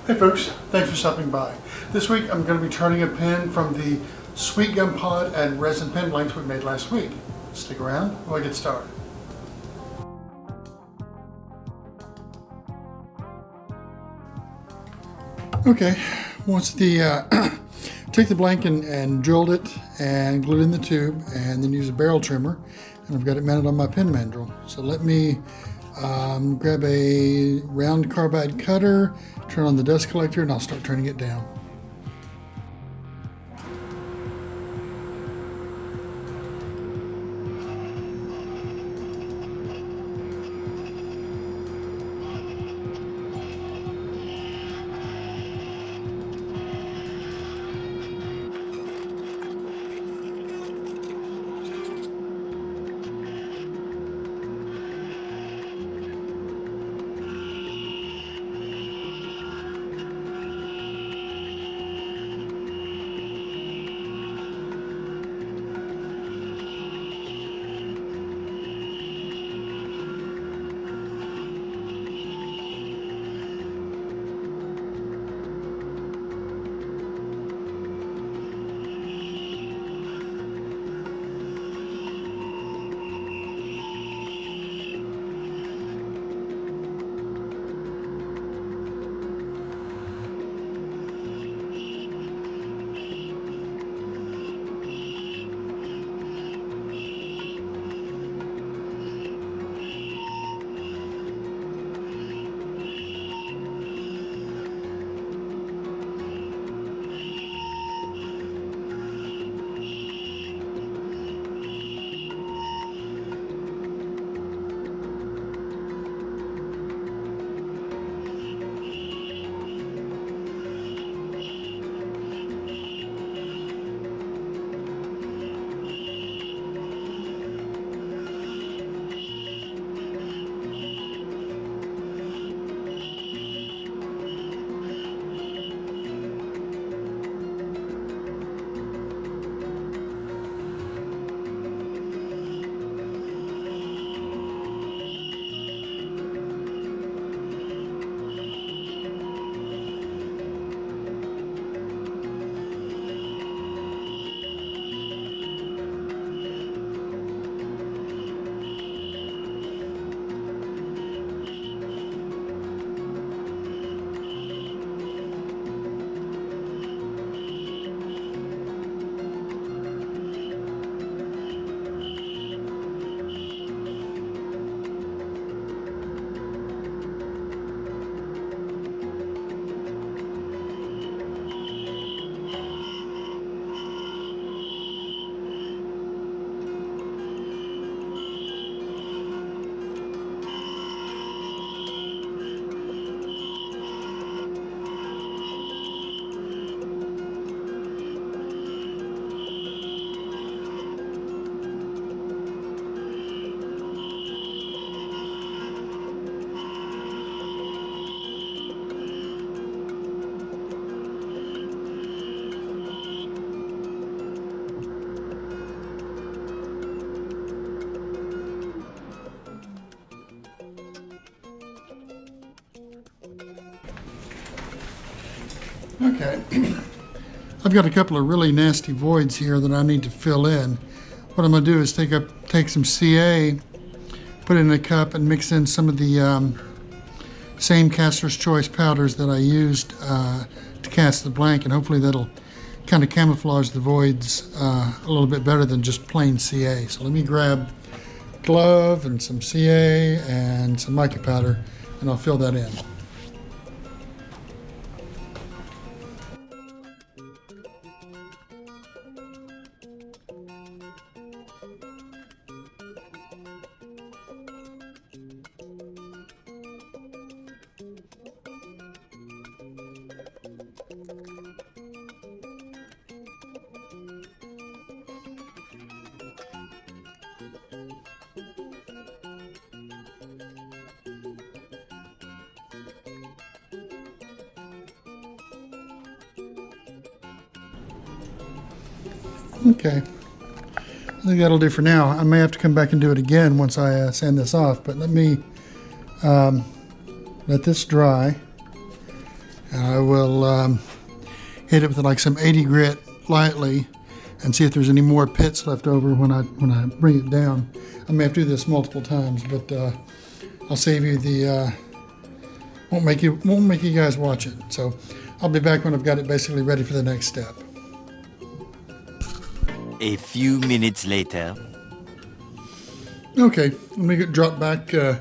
Hey folks, thanks for stopping by. This week I'm going to be turning a pen from the Sweetgum pod and resin pen blanks we made last week. Stick around while I get started. Okay, once take the blank and drilled it and glued it in the tube and then use a barrel trimmer, and I've got it mounted on my pen mandrel. So let me grab a round carbide cutter, turn on the dust collector, and I'll start turning it down. Okay, I've got a couple of really nasty voids here that I need to fill in. What I'm going to do is take some CA, put it in a cup, and mix in some of the same Caster's Choice powders that I used to cast the blank, and hopefully that'll kind of camouflage the voids a little bit better than just plain CA. So let me grab a glove and some CA and some mica powder, and I'll fill that in. Okay, I think that'll do for now. I may have to come back and do it again once I sand this off, but let me let this dry, And I will hit it with like some 80 grit lightly and see if there's any more pits left over when I bring it down. I may have to do this multiple times, but I'll save you the won't make you guys watch it. So I'll be back when I've got it basically ready for the next step. A few minutes later. Okay, let me drop back a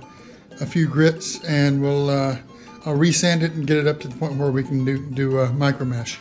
few grits, and I'll resand it and get it up to the point where we can do micromesh.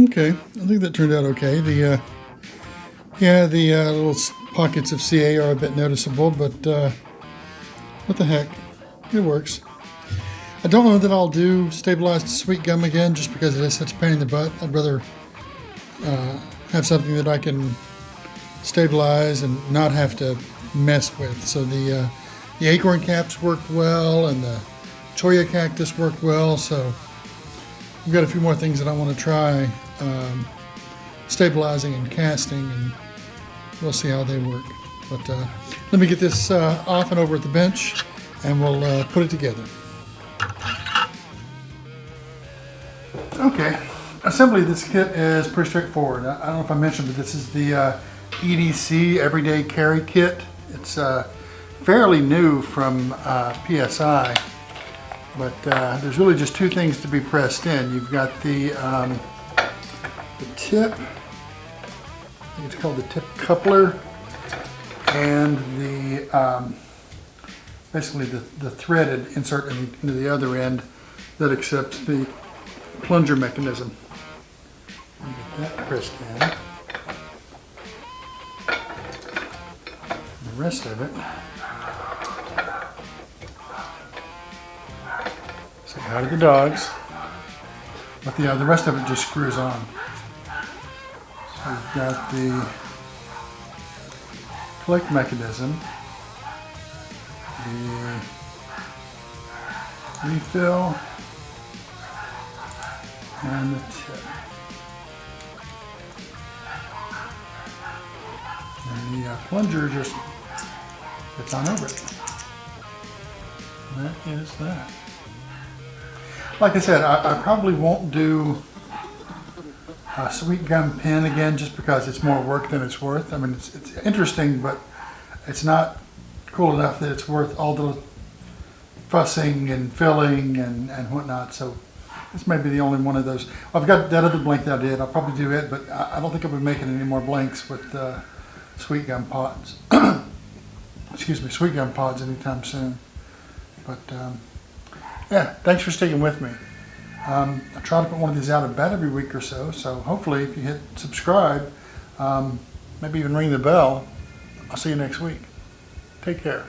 Okay, I think that turned out okay. The little pockets of CA are a bit noticeable, but what the heck, it works. I don't know that I'll do stabilized Sweetgum again, just because it is such a pain in the butt. I'd rather have something that I can stabilize and not have to mess with. So the acorn caps worked well, and the cholla cactus worked well. So I've got a few more things that I want to try stabilizing and casting, and we'll see how they work. But let me get this off and over at the bench, and we'll put it together. Okay, assembly of this kit is pretty straightforward. I don't know if I mentioned, but this is the EDC Everyday Carry Kit. It's fairly new from PSI, but there's really just two things to be pressed in. You've got the tip, I think it's called the tip coupler, and the basically the threaded insert into the other end that accepts the plunger mechanism. Get that pressed in. The rest of it, say hi to the dogs, but the rest of it just screws on. So we've got the click mechanism, the refill, and the tip. And the plunger just fits on over it. That is that. Like I said, I probably won't do a Sweetgum pen again, just because it's more work than it's worth. I mean, it's interesting, but it's not cool enough that it's worth all the fussing and filling and whatnot. So this may be the only one of those. I've got that other blank that I did. I'll probably do it, but I don't think I'll be making any more blanks with Sweetgum pods. Excuse me, Sweetgum pods anytime soon. But yeah, thanks for sticking with me. I try to put one of these out about every week or so. So hopefully, if you hit subscribe, maybe even ring the bell, I'll see you next week. Take care.